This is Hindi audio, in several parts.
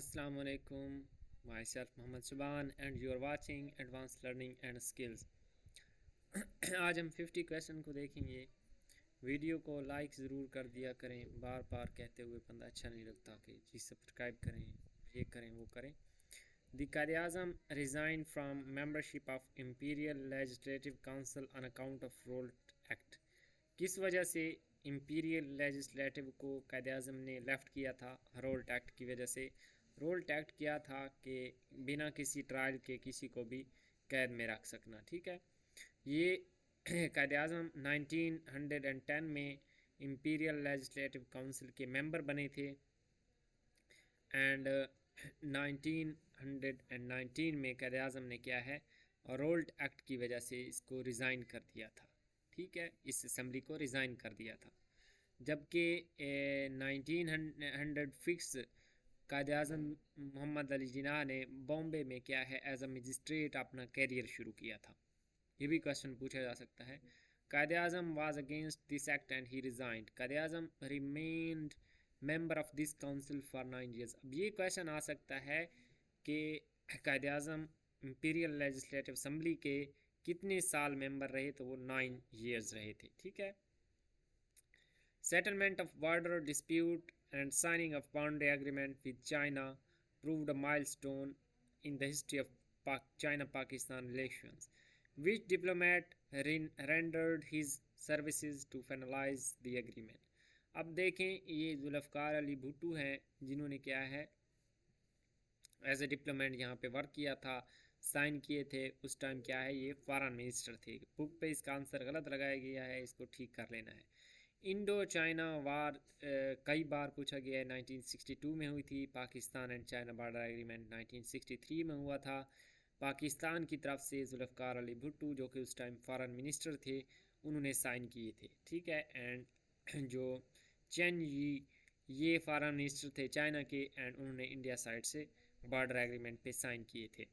Assalamu alaikum. Myself Mohammed Subhan and you are watching Advanced Learning and Skills. आज हम 50 क्वेश्चन को देखेंगे। वीडियो को लाइक ज़रूर कर दिया करें, बार बार कहते हुए बंदा अच्छा नहीं लगता कि जी सब्सक्राइब करें, ये करें, वो करें। The Quaid-e-Azam resigned from membership of Imperial Legislative Council on account of Rolt Act. किस वजह से इंपीरियल लेजिस्लेटिव को कायद-ए-आज़म ने लेफ़्ट किया था? रोल्ट एक्ट की वजह से। रोल्ट एक्ट किया था कि बिना किसी ट्रायल के किसी को भी कैद में रख सकना, ठीक है। ये कायद-ए-आज़म 1910 में इंपीरियल लेजिस्लेटिव काउंसिल के मेंबर बने थे एंड 1919 में कायद-ए-आज़म ने क्या है रोल्ट एक्ट की वजह से इसको रिज़ाइन कर दिया था, ठीक है, इस असम्बली को रिज़ाइन कर दिया था। जबकि 1900 फिक्स कायद-ए-आज़म मोहम्मद अली जिन्ना ने बॉम्बे में क्या है एज अ मजिस्ट्रेट अपना कैरियर शुरू किया था। ये भी क्वेश्चन पूछा जा सकता है। Quaid-e-Azam was against this act and he resigned. Quaid-e-Azam remained member of this council for 9 years। अब ये क्वेश्चन आ सकता है कि कायद-ए-आज़म इंपीरियल लेजिस्लेटिव असम्बली के कितने साल मेंबर रहे, तो वो 9 years रहे थे, ठीक है। Settlement of border dispute and signing of boundary agreement with China proved a milestone in the history of China-Pakistan relations. Which diplomat rendered his services to finalize the agreement? अब देखें, ये जुल्फ़िकार अली भुट्टो हैं जिन्होंने क्या है एज ए डिप्लोमेट यहाँ पे वर्क किया था, साइन किए थे। उस टाइम क्या है ये फॉरेन मिनिस्टर थे। बुक पे इसका आंसर गलत लगाया गया है, इसको ठीक कर लेना है। इंडो चाइना वार कई बार पूछा गया है। 1962 में हुई थी। Pakistan and China border agreement 1963 में हुआ था। पाकिस्तान की तरफ से जुल्फ़िकार अली भुट्टो जो कि उस टाइम फॉरेन मिनिस्टर थे उन्होंने साइन किए थे, ठीक है। एंड जो चेन ये फॉरेन मिनिस्टर थे चाइना के एंड उन्होंने इंडिया साइड से बॉर्डर एग्रीमेंट पे साइन किए थे।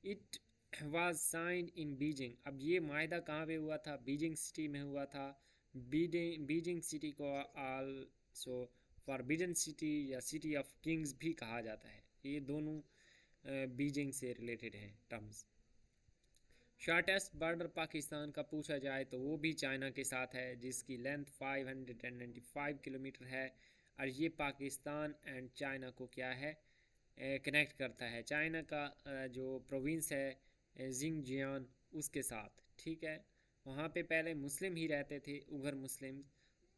It was signed in Beijing. अब ये माहिदा कहाँ पे हुआ था? बीजिंग सिटी में हुआ था। बीजिंग सिटी को आल्सो फॉरबिडन सिटी या सिटी ऑफ किंग्स भी कहा जाता है। ये दोनों बीजिंग से रिलेटेड हैं टर्म्स। शॉर्टेस्ट बॉर्डर पाकिस्तान का पूछा जाए तो वो भी चाइना के साथ है, जिसकी लेंथ 595 किलोमीटर है और ये पाकिस्तान एंड चाइना को क्या है कनेक्ट करता है। चाइना का जो प्रोविंस है जिंगजियान उसके साथ, ठीक है। वहाँ पे पहले मुस्लिम ही रहते थे, उगर मुस्लिम,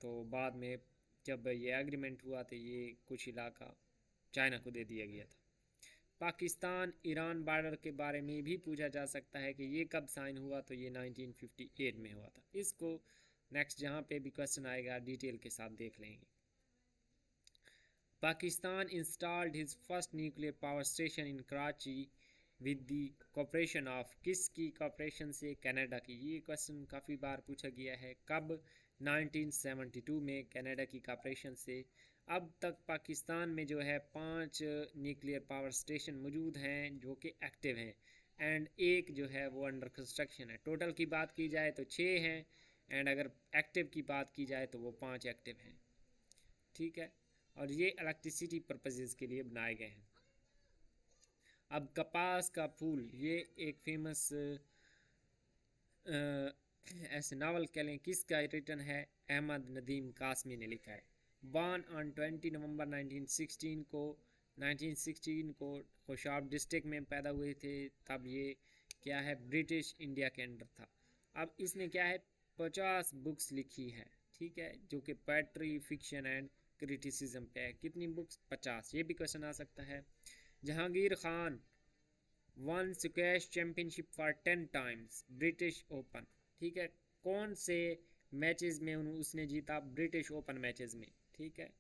तो बाद में जब ये एग्रीमेंट हुआ तो ये कुछ इलाका चाइना को दे दिया गया था। पाकिस्तान ईरान बॉर्डर के बारे में भी पूछा जा सकता है कि ये कब साइन हुआ, तो ये 1958 में हुआ था। इसको नेक्स्ट जहाँ पे भी क्वेश्चन आएगा डिटेल के साथ देख लेंगे। Pakistan installed his first nuclear power station in Karachi with the cooperation of. किसकी कॉपरेशन से? कनाडा की। ये क्वेश्चन काफ़ी बार पूछा गया है। कब? 1972 में कनाडा की कॉपरेशन से। अब तक पाकिस्तान में जो है 5 न्यूक्लियर पावर स्टेशन मौजूद हैं जो कि एक्टिव हैं एंड एक जो है वो अंडर कंस्ट्रक्शन है। टोटल की बात की जाए तो 6 हैं एंड अगर एक्टिव की बात की जाए तो वो 5 एक्टिव हैं, ठीक है। और ये इलेक्ट्रिसिटी पर्पसेस के लिए बनाए गए हैं। अब कपास का फूल, ये एक फेमस ऐसे नावल कह लें, किसका रिटन है? अहमद नदीम कासमी ने लिखा है। बॉर्न ऑन 20 नवंबर 1916 को कोशाब डिस्ट्रिक्ट में पैदा हुए थे। तब ये क्या है ब्रिटिश इंडिया के अंडर था। अब इसने क्या है 50 बुक्स लिखी है, ठीक है, जो कि पोएट्री, फिक्शन एंड क्रिटिसिज्म पे है। कितनी बुक्स? 50। ये भी क्वेश्चन आ सकता है। Jahangir Khan one squash championship for 10 times British open, ठीक है। कौन से मैचेस में उसने जीता? ब्रिटिश ओपन मैचेस में, ठीक है।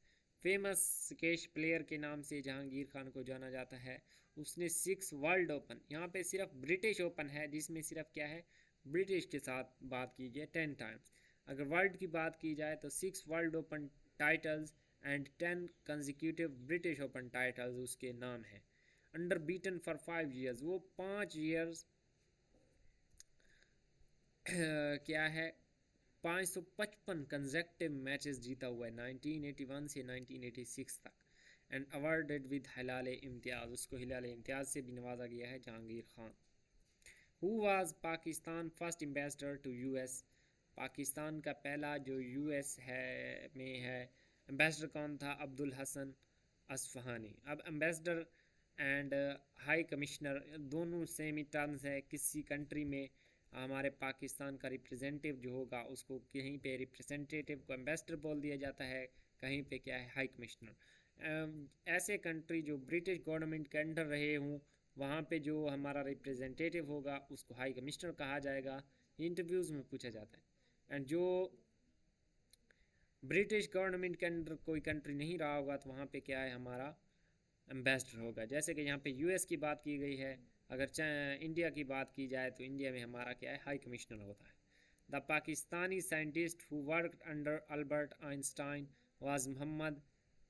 फेमस स्क्वैश प्लेयर के नाम से जहांगीर खान को जाना जाता है। उसने 6 वर्ल्ड ओपन, यहाँ पे सिर्फ ब्रिटिश ओपन है जिसमें सिर्फ क्या है ब्रिटिश के साथ बात की गई 10 times। अगर वर्ल्ड की बात की जाए तो 6 world open titles and 10 consecutive British open titles उसके नाम हैं। अंडर बीटन फॉर 5 years, वो 5 years क्या है 555 कंसेक्टिव मैचेस जीता हुआ है 1981 से 1986 तक। And awarded with Hilal Imtiaz, उसको हिलाल इम्तियाज़ से भी नवाजा गया है Jahangir Khan. Who was Pakistan first ambassador to US, Pakistan का पहला जो यूएस है में है एम्बेसडर कौन था? अब्दुल हसन असफ़हानी। अब एम्बेसडर एंड हाई कमिश्नर दोनों सेम ही टर्म्स है। किसी कंट्री में हमारे पाकिस्तान का रिप्रेजेंटेटिव जो होगा उसको कहीं पे रिप्रेजेंटेटिव को एम्बेसडर बोल दिया जाता है, कहीं पे क्या है हाई कमिश्नर। ऐसे कंट्री जो ब्रिटिश गवर्नमेंट के अंडर रहे हों वहाँ पे जो हमारा रिप्रेजेंटेटिव होगा उसको हाई कमिश्नर कहा जाएगा, इंटरव्यूज़ में पूछा जाता है। एंड जो ब्रिटिश गवर्नमेंट के अंडर कोई कंट्री नहीं रहा होगा तो वहाँ पे क्या है हमारा एम्बेसडर होगा। जैसे कि यहाँ पे यूएस की बात की गई है, अगर इंडिया की बात की जाए तो इंडिया में हमारा क्या है हाई कमिश्नर होता है। The Pakistani scientist who worked under Albert Einstein was Mohammad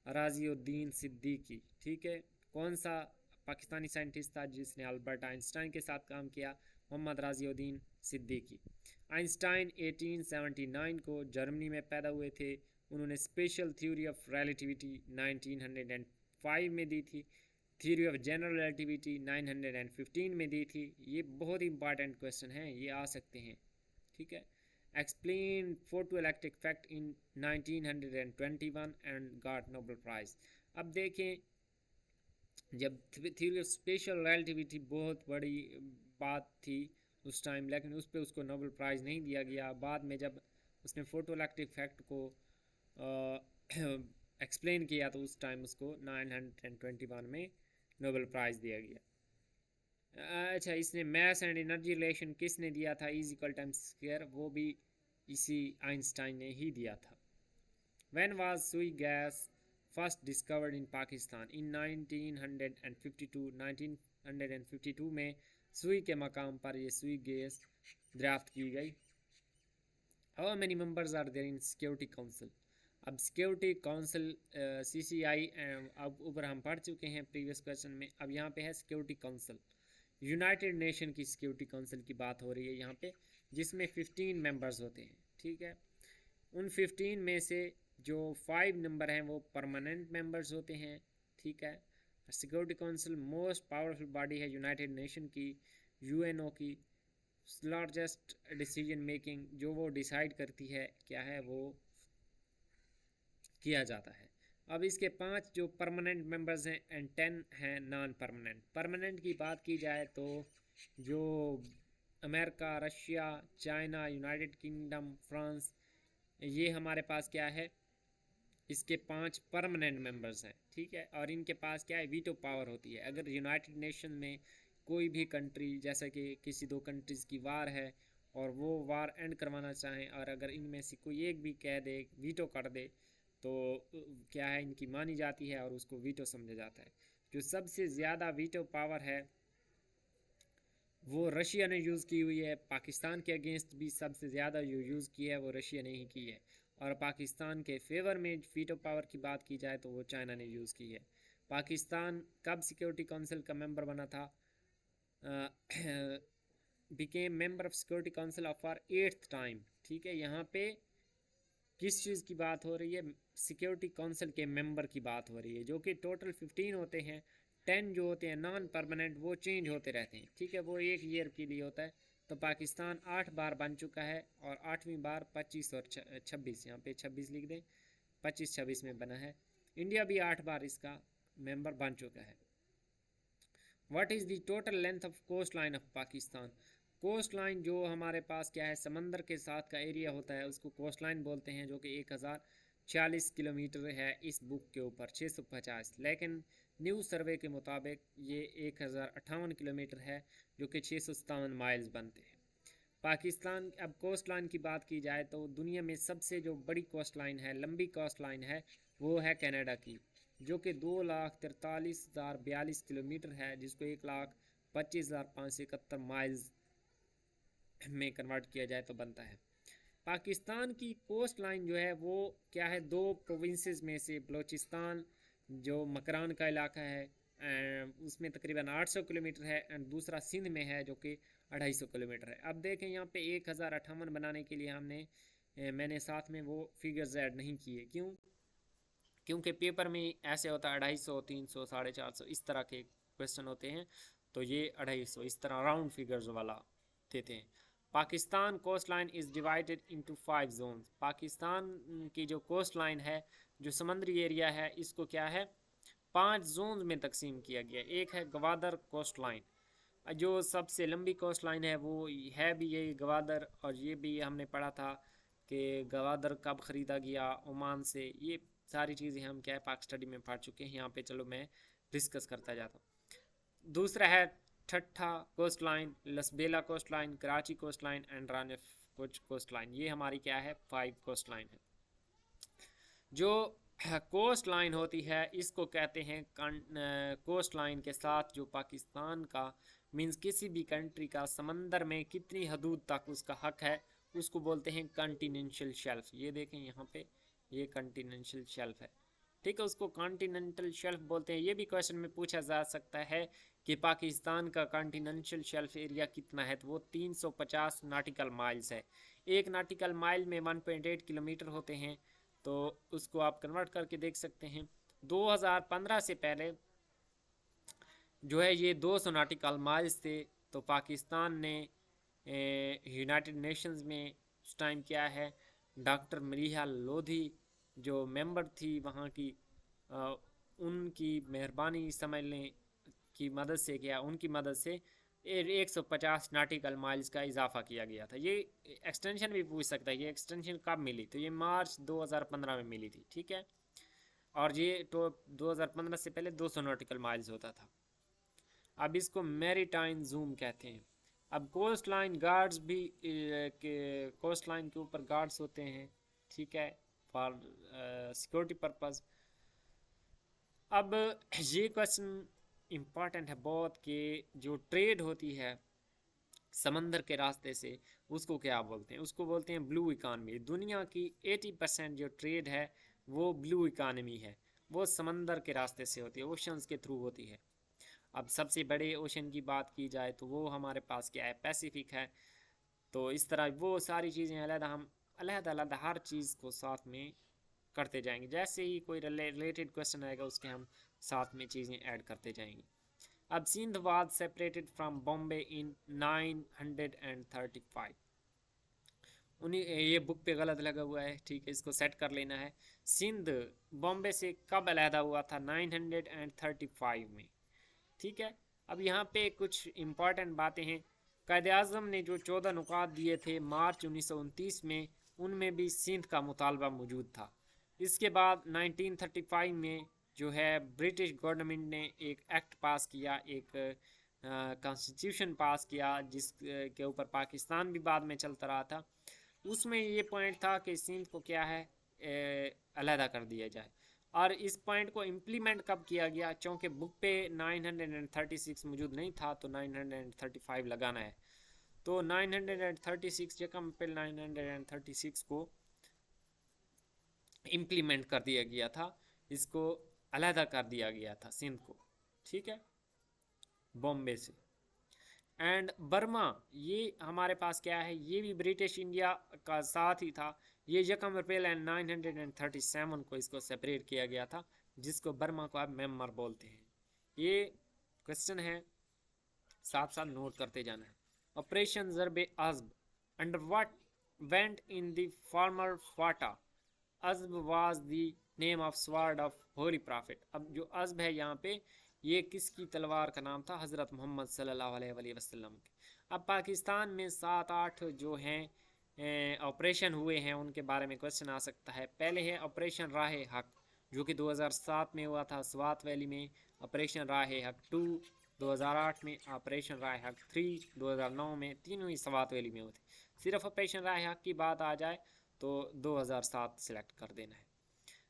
Raziuddin Siddiqui. ठीक है, कौन सा पाकिस्तानी साइंटिस्ट था जिसने अल्बर्ट आइंस्टाइन के साथ काम किया? मोहम्मद राजीउद्दीन सिद्दीकी। आइंस्टाइन 1879 को जर्मनी में पैदा हुए थे। उन्होंने स्पेशल थ्योरी ऑफ रिलेटिविटी 1905 में दी थी, थ्योरी ऑफ जनरल रिलेटिविटी 915 में दी थी। ये बहुत इंपॉर्टेंट क्वेश्चन है, ये आ सकते हैं। ठीक है, explain photoelectric fact in 1921 and got Nobel prize. अब देखें, जब थ्योरी ऑफ स्पेशल रिलेटिविटी बहुत बड़ी बात थी उस टाइम, लेकिन उस पर उसको नोबेल प्राइज़ नहीं दिया गया। बाद में जब उसने फोटोइलेक्ट्रिक फैक्ट को एक्सप्लेन किया तो उस टाइम उसको 921 में नोबेल प्राइज़ दिया गया। अच्छा, इसने मैथ्स एंड एनर्जी रिलेशन किसने दिया था? इज इक्वल टाइम्स स्क्वायर, वो भी इसी आइंस्टाइन ने ही दिया था। When was Sui gas first discovered in Pakistan? In 1952 में सुई के मकाम पर ये सुई गैस दरियाफ्त की गई। How many members are there in security council? अब सिक्योरिटी काउंसिल CCI अब ऊपर हम पढ़ चुके हैं प्रीवियस क्वेश्चन में। अब यहाँ पे है सिक्योरिटी काउंसिल, यूनाइटेड नेशन की सिक्योरिटी काउंसिल की बात हो रही है यहाँ पे, जिसमें 15 मेंबर्स होते हैं। ठीक है, उन 15 में से जो 5 नंबर हैं वो परमानेंट मेंबर्स होते हैं। ठीक है, security council most powerful body है यूनाइटेड नेशन की, UNO की। लार्जेस्ट डिसीजन मेकिंग जो वो डिसाइड करती है क्या है वो किया जाता है। अब इसके 5 जो परमानेंट मेंबर्स हैं एंड 10 हैं नॉन परमानेंट। परमानेंट की बात की जाए तो जो America, Russia, China, United kingdom, France, ये हमारे पास क्या है, इसके 5 परमानेंट मेंबर्स हैं। ठीक है, और इनके पास क्या है, वीटो पावर होती है। अगर यूनाइटेड नेशन में कोई भी कंट्री, जैसे कि किसी 2 कंट्रीज़ की वार है और वो वार एंड करवाना चाहें, और अगर इनमें से कोई एक भी कह दे, वीटो कर दे, तो क्या है इनकी मानी जाती है और उसको वीटो समझा जाता है। जो सबसे ज़्यादा वीटो पावर है वो रशिया ने यूज़ की हुई है। पाकिस्तान के अगेंस्ट भी सबसे ज़्यादा जो यूज़ की है वो रशिया ने ही की है। और पाकिस्तान के फेवर में वीटो पावर की बात की जाए तो वो चाइना ने यूज़ की है। पाकिस्तान कब सिक्योरिटी काउंसिल का मेंबर बना था? Became member of security council of for 8th time. ठीक है, यहाँ पे किस चीज़ की बात हो रही है? सिक्योरिटी काउंसिल के मेंबर की बात हो रही है, जो कि टोटल 15 होते हैं। 10 जो होते हैं नॉन परमानेंट वो चेंज होते रहते हैं। ठीक है, वो 1 ईयर के लिए होता है। तो पाकिस्तान 8 बार बन चुका है और 8वीं बार 25 और 26, यहाँ पे 26 लिख दें, 25-26 में बना है। इंडिया भी 8 बार इसका मेंबर बन चुका है। What is the total length of coast line of Pakistan? Coast line जो हमारे पास क्या है समंदर के साथ का एरिया होता है उसको कोस्ट लाइन बोलते हैं, जो कि 1040 किलोमीटर है इस बुक के ऊपर 650, लेकिन न्यू सर्वे के मुताबिक ये 1058 किलोमीटर है, जो कि 657 माइल्स बनते हैं। पाकिस्तान, अब कोस्ट लाइन की बात की जाए तो दुनिया में सबसे जो बड़ी कोस्ट लाइन है, लंबी कोस्ट लाइन है, वो है कनाडा की, जो कि 2,43,042 किलोमीटर है, जिसको 1,25,571 माइल्स में कन्वर्ट किया जाए तो बनता है। पाकिस्तान की कोस्ट लाइन जो है वो क्या है, 2 प्रोविंसेस में से बलूचिस्तान जो मकरान का इलाका है उसमें तकरीबन 800 किलोमीटर है, एंड दूसरा सिंध में है जो कि 250 किलोमीटर है। अब देखें यहाँ पे 1058 बनाने के लिए मैंने साथ में वो फिगर्स ऐड नहीं किए। क्यों? क्योंकि पेपर में ऐसे होता है 250, 300, 450 इस तरह के क्वेश्चन होते हैं, तो ये 250 इस तरह राउंड फिगर्स वाला देते हैं। Pakistan coast line is divided into 5 zones. Pakistan की जो कोस्ट लाइन है, जो समुद्री एरिया है, इसको क्या है 5 जोन में तकसीम किया गया। एक है गवादर कोस्ट लाइन, जो सबसे लंबी कोस्ट लाइन है वो है भी यही गवादर, और ये भी हमने पढ़ा था कि गवादर कब ख़रीदा गया ओमान से। ये सारी चीज़ें हम क्या है पाक स्टडी में पढ़ चुके हैं, यहाँ पे चलो मैं डिस्कस करता जाता हूँ। दूसरा है Thatta coast line, Lasbela coast line, Karachi coast line and रानिफ कोस्ट लाइन। ये हमारी क्या है 5 कोस्ट लाइन है। जो कोस्ट लाइन होती है इसको कहते हैं कोस्ट लाइन के साथ जो पाकिस्तान का मींस किसी भी कंट्री का समंदर में कितनी हदूद तक उसका हक है, उसको बोलते हैं कॉन्टिनेंटल शेल्फ। ये देखें यहाँ पे, ये कॉन्टिनेंटल शेल्फ है, ठीक है, उसको कॉन्टिनेंटल शेल्फ बोलते हैं। ये भी क्वेश्चन में पूछा जा सकता है कि पाकिस्तान का कॉन्टिनेंटल शेल्फ एरिया कितना है, तो वो 350 नाटिकल माइल्स है। एक नाटिकल माइल में 1.8 किलोमीटर होते हैं, तो उसको आप कन्वर्ट करके देख सकते हैं। 2015 से पहले जो है ये 200 नाटिकल माइल्स थे। तो पाकिस्तान ने यूनाइटेड नेशंस में उस टाइम क्या है डॉक्टर मलिहा लोधी जो मेंबर थी वहाँ की, उनकी मेहरबानी समझ लें की मदद से क्या, उनकी मदद से 150 नाटिकल माइल्स का इजाफा किया गया था। ये एक्सटेंशन भी पूछ सकता है, ये एक्सटेंशन कब मिली, तो ये मार्च 2015 में मिली थी, ठीक है। और ये तो 2015 से पहले 200 नॉटिकल माइल्स होता था। अब इसको मैरीटाइम जूम कहते हैं। अब कोस्ट लाइन गार्ड्स भी कोस्ट लाइन के ऊपर गार्ड्स होते हैं, ठीक है, फॉर सिक्योरिटी पर्पस। अब ये क्वेश्चन इम्पॉर्टेंट है बहुत कि जो ट्रेड होती है समंदर के रास्ते से उसको क्या बोलते हैं, उसको बोलते हैं ब्लू इकानमी। दुनिया की 80% जो ट्रेड है वो ब्लू इकानमी है, वो समंदर के रास्ते से होती है, ओशंस के थ्रू होती है। अब सबसे बड़े ओशन की बात की जाए तो वो हमारे पास क्या है पैसिफिक है। तो इस तरह वो सारी चीज़ें अलग, हम अलग हर चीज़ को साथ में करते जाएंगे, जैसे ही कोई रिलेटेड क्वेश्चन आएगा उसके हम साथ में चीज़ें ऐड करते जाएंगे। अब Sindh was separated from Bombay in 935। उन्हीं ये बुक पे गलत लगा हुआ है, ठीक है, इसको सेट कर लेना है। सिंध बॉम्बे से कब अलहदा हुआ था 935 में, ठीक है। अब यहाँ पे कुछ इम्पॉर्टेंट बातें हैं। कायदे आज़म ने जो 14 नुकात दिए थे मार्च 1929 में, उनमें भी सिंध का मुतालबा मौजूद था। इसके बाद 1935 में जो है ब्रिटिश गवर्नमेंट ने एक एक्ट पास किया, एक कॉन्स्टिट्यूशन पास किया, जिस के ऊपर पाकिस्तान भी बाद में चलता रहा था। उसमें ये पॉइंट था कि सिंध को क्या है अलहदा कर दिया जाए। और इस पॉइंट को इम्प्लीमेंट कब किया गया, क्योंकि बुक पे 936 मौजूद नहीं था तो 935 लगाना है। तो 936 जगह पे 936 को इम्प्लीमेंट कर दिया गया था, इसको अलहदा कर दिया गया था सिंध को, ठीक है, बॉम्बे से। एंड बर्मा ये हमारे पास क्या है, ये भी ब्रिटिश इंडिया का साथ ही था। ये 1 अप्रैल 937 को इसको सेपरेट किया गया था, जिसको बर्मा को अब म्यांमार बोलते हैं। ये क्वेश्चन है, साथ साथ नोट करते जाना है। Operation Zarbe Azb under what went in the former FATA. Azb was the name of sword of holy prophet. अब जो अज़ब है यहाँ पे ये किसकी तलवार का नाम था, हज़रत मोहम्मद सल्लल्लाहु अलैहि वसल्लम के। अब पाकिस्तान में 7-8 जो हैं ऑपरेशन हुए हैं, उनके बारे में क्वेश्चन आ सकता है। पहले है ऑपरेशन राह हक, जो कि 2007 में हुआ था स्वात वैली में। ऑपरेशन राह हक 2 2008 में, ऑपरेशन राह हक 3 2009 में, तीनों ही स्वात वैली में होते। सिर्फ ऑपरेशन राह हक की बात आ जाए तो 2007 सिलेक्ट कर देना है।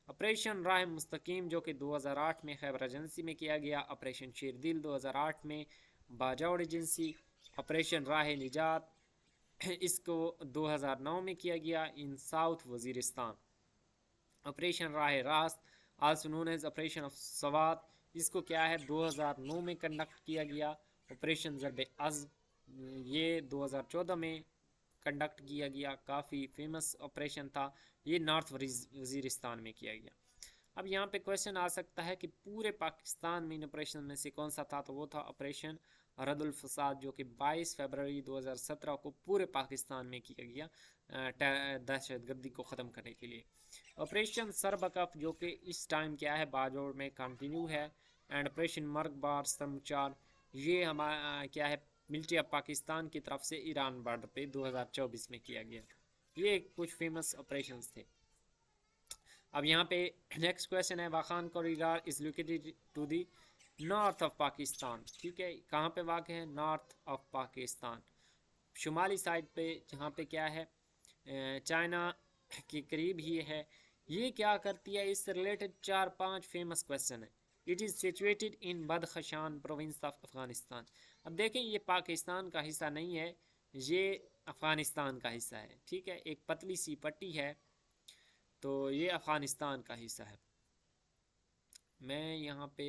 ऑपरेशन राह मुस्तकीम जो कि 2008 में खैबर एजेंसी में किया गया। ऑपरेशन शेरदिल 2008 में बाजौड़ एजेंसी। ऑपरेशन राह निजात इसको 2009 में किया गया इन south Waziristan. Operation Rah Rast also known as operation of Swat, इसको क्या है 2009 में कंडक्ट किया गया। ऑपरेशन ज़रबे अज़ब ये 2014 में कंडक्ट किया गया, काफ़ी फेमस ऑपरेशन था, ये नॉर्थ वजीरिस्तान में किया गया। अब यहाँ पे क्वेश्चन आ सकता है कि पूरे पाकिस्तान में इन ऑपरेशन में से कौन सा था, तो वो था ऑपरेशन रद्दुल फसाद, जो कि 22 फरवरी 2017 को पूरे पाकिस्तान में किया गया दहशतगर्दी को ख़त्म करने के लिए। ऑपरेशन सरबकफ जो कि इस टाइम क्या है बाजोड़ में कंटिन्यू है, एंड ऑपरेशन मरगबार समचार ये हमारा क्या है मिलिट्री ऑफ पाकिस्तान की तरफ से ईरान बॉर्डर पे 2024 में किया गया था। ये कुछ फेमस ऑपरेशंस थे। अब यहाँ पे नेक्स्ट क्वेश्चन है, Wakhan corridor is located to the north of Pakistan. ठीक है, कहाँ पे वाक़ है, नॉर्थ ऑफ पाकिस्तान, शुमाली साइड पे, जहाँ पे क्या है चाइना के करीब ही है। ये क्या करती है, इससे रिलेटेड 4-5 फेमस क्वेश्चन है। It is situated in Badakhshan province of Afghanistan. अब देखें ये पाकिस्तान का हिस्सा नहीं है, ये अफ़गानिस्तान का हिस्सा है। ठीक है, एक पतली सी पट्टी है, तो ये अफ़गानिस्तान का हिस्सा है। मैं यहाँ पे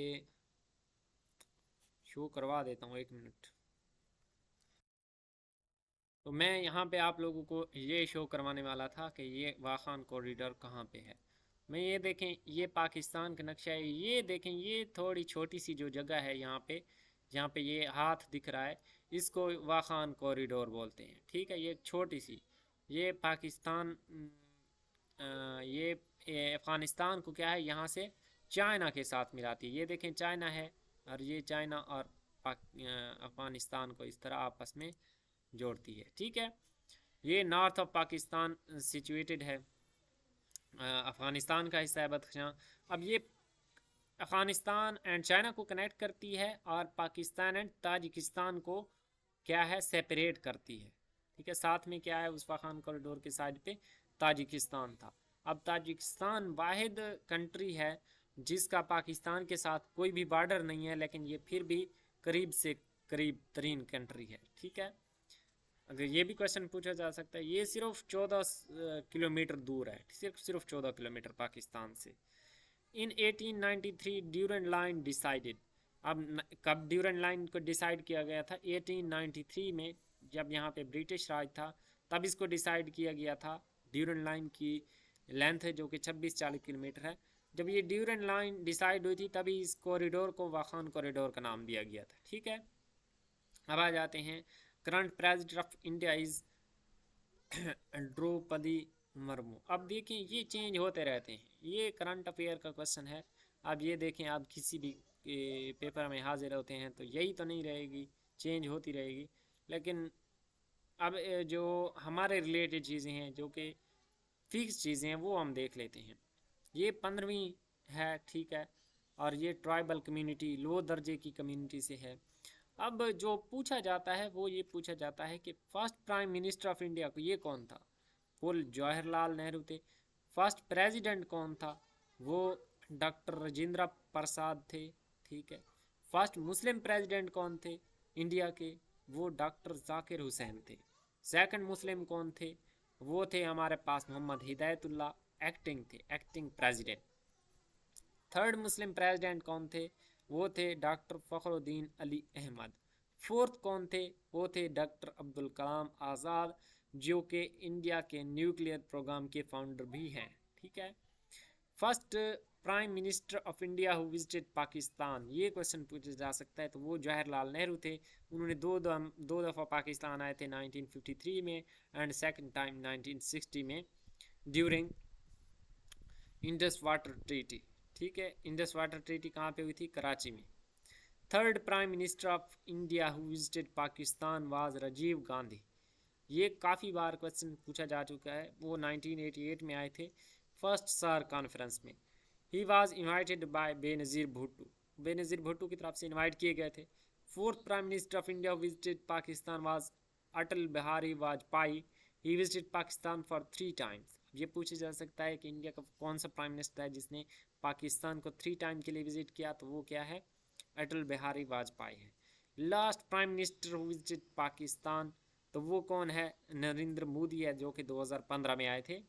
शो करवा देता हूँ, 1 मिनट। तो मैं यहाँ पे आप लोगों को ये शो करवाने वाला था कि ये वाखान कॉरिडोर कहाँ पे है। मैं ये देखें, ये पाकिस्तान का नक्शा है, ये देखें, ये थोड़ी छोटी सी जो जगह है यहाँ पे, जहाँ पे ये हाथ दिख रहा है, इसको वाखान कॉरिडोर बोलते हैं। ठीक है, ये छोटी सी, ये पाकिस्तान ये अफ़गानिस्तान को क्या है यहाँ से चाइना के साथ मिलाती है। ये देखें चाइना है, और ये चाइना और अफ़गानिस्तान को इस तरह आपस में जोड़ती है। ठीक है, ये नॉर्थ ऑफ पाकिस्तान सिचुएटेड है, अफ़गानिस्तान का हिस्सा है बदख्शां। अब ये अफ़गानिस्तान एंड चाइना को कनेक्ट करती है, और पाकिस्तान एंड ताजिकिस्तान को क्या है सेपरेट करती है। ठीक है, साथ में क्या है उस वाखान कॉरिडोर के साइड पे ताजिकिस्तान था। अब ताजिकिस्तान वाहिद कंट्री है जिसका पाकिस्तान के साथ कोई भी बॉर्डर नहीं है, लेकिन ये फिर भी करीब से करीब तरीन कंट्री है। ठीक है, अगर ये भी क्वेश्चन पूछा जा सकता है। ये सिर्फ 14 किलोमीटर दूर है, सिर्फ 14 किलोमीटर पाकिस्तान से। इन 1893 ड्यूरेंट लाइन डिसाइडेड। अब कब ड्यूरेंट लाइन को डिसाइड किया गया था, 1893 में, जब यहाँ पे ब्रिटिश राज था, तब इसको डिसाइड किया गया था। ड्यूरेंट लाइन की लेंथ है जो कि 26-40 किलोमीटर है। जब ये ड्यूरेंट लाइन डिसाइड हुई थी, तभी इस कॉरिडोर को वाखान कॉरिडोर का नाम दिया गया था। ठीक है, अब आ जाते हैं, current president of India is Droupadi Murmu. अब देखें ये चेंज होते रहते हैं, ये करंट अफेयर का क्वेश्चन है। अब ये देखें, आप किसी भी पेपर में हाजिर होते हैं तो यही तो नहीं रहेगी, चेंज होती रहेगी। लेकिन अब जो हमारे रिलेटेड चीज़ें हैं, जो कि फिक्स चीज़ें हैं, वो हम देख लेते हैं। ये 15वीं है, ठीक है, और ये ट्राइबल कम्युनिटी, लो दर्जे की कम्युनिटी से है। अब जो पूछा जाता है वो ये पूछा जाता है कि first prime minister of India को ये कौन था, वो जवाहरलाल नेहरू थे। फर्स्ट प्रेसिडेंट कौन था, वो डॉक्टर राजेंद्र प्रसाद थे। ठीक है, फर्स्ट मुस्लिम प्रेसिडेंट कौन थे इंडिया के, वो डॉक्टर जाकिर हुसैन थे। सेकंड मुस्लिम कौन थे, वो थे हमारे पास मोहम्मद हिदायतुल्लाह, एक्टिंग थे, एक्टिंग प्रेसिडेंट। थर्ड मुस्लिम प्रेसिडेंट कौन थे, वो थे डॉक्टर फ़खरुद्दीन अली अहमद। फोर्थ कौन थे, वो थे डॉक्टर अब्दुल कलाम आज़ाद, जो कि इंडिया के न्यूक्लियर प्रोग्राम के फाउंडर भी हैं। ठीक है, first prime minister of India who visited Pakistan, ये क्वेश्चन पूछा जा सकता है, तो वो जवाहरलाल नेहरू थे। उन्होंने दो दफ़ा पाकिस्तान आए थे, 1953 में एंड सेकंड टाइम 1960 में ड्यूरिंग इंडस वाटर ट्रीटी। ठीक है, इंडस वाटर ट्रीटी कहाँ पे हुई थी, कराची में। Third prime minister of India who visited Pakistan was Rajiv Gandhi. ये काफ़ी बार क्वेश्चन पूछा जा चुका है, वो 1988 में आए थे फर्स्ट सार कॉन्फ्रेंस में। He was invited bye Benazir Bhutto, Benazir Bhutto की तरफ से इनवाइट किए गए थे। Fourth prime minister of India visited Pakistan was Atal Bihari Vajpayee, he visited Pakistan for 3 times. ये पूछा जा सकता है कि इंडिया का कौन सा प्राइम मिनिस्टर है जिसने पाकिस्तान को 3 टाइम के लिए विजिट किया, तो वो क्या है, अटल बिहारी वाजपेयी है। Last prime minister who visited Pakistan, तो वो कौन है, नरेंद्र मोदी है, जो कि 2015 में आए थे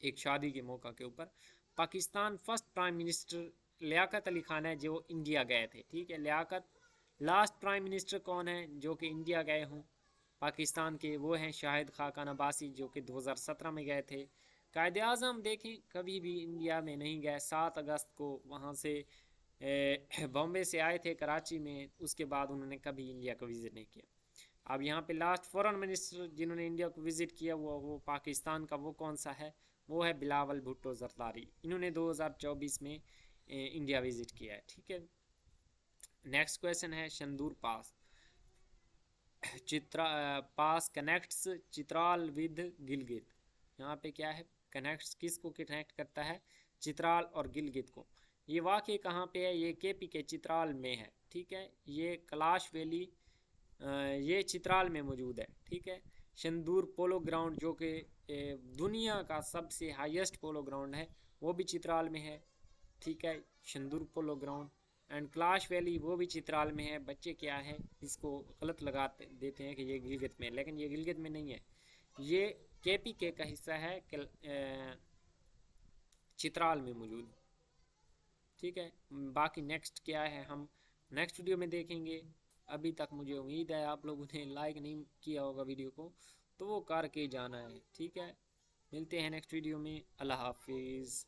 एक शादी के मौका के ऊपर। Pakistan first prime minister Liaquat Ali Khan है, जो इंडिया गए थे। ठीक है, लियाकत। लास्ट प्राइम मिनिस्टर कौन है जो कि इंडिया गए हों पाकिस्तान के, वो हैं शाहिद खाकान अब्बासी, जो कि 2017 में गए थे। कायदे आज़म देखें कभी भी इंडिया में नहीं गए। 7 अगस्त को वहाँ से बॉम्बे से आए थे कराची में, उसके बाद उन्होंने कभी इंडिया को विज़िट नहीं किया। अब यहाँ पे लास्ट फॉरेन मिनिस्टर जिन्होंने इंडिया को विज़िट किया वो पाकिस्तान का वो कौन सा है, वो है बिलावल भुट्टो ज़रदारी। इन्होंने 2024 में इंडिया विज़िट किया है। ठीक है, नेक्स्ट क्वेश्चन है शंदूर पास। पास कनेक्ट्स चित्राल विद गिलगित। यहाँ पे क्या है, कनेक्ट्स किसको कनेक्ट करता है, चित्राल और गिलगित को। ये वाकई कहाँ पे है, ये केपी के चित्राल में है। ठीक है, ये कैलाश वैली ये चित्राल में मौजूद है। ठीक है, शंदूर पोलो ग्राउंड जो कि दुनिया का सबसे हाईएस्ट पोलो ग्राउंड है वो भी चित्राल में है। ठीक है, Shandur polo ground and Kailash valley वो भी चित्राल में है। बच्चे क्या है इसको गलत लगाते देते हैं कि ये गिलगित में है, लेकिन ये गिलगित में नहीं है, ये केपीके का हिस्सा है, चित्राल में मौजूद। ठीक है, बाकी नेक्स्ट क्या है हम नेक्स्ट वीडियो में देखेंगे। अभी तक मुझे उम्मीद है आप लोगों ने लाइक नहीं किया होगा वीडियो को, तो वो करके जाना है। ठीक है, मिलते हैं नेक्स्ट वीडियो में। अल्लाह हाफिज़।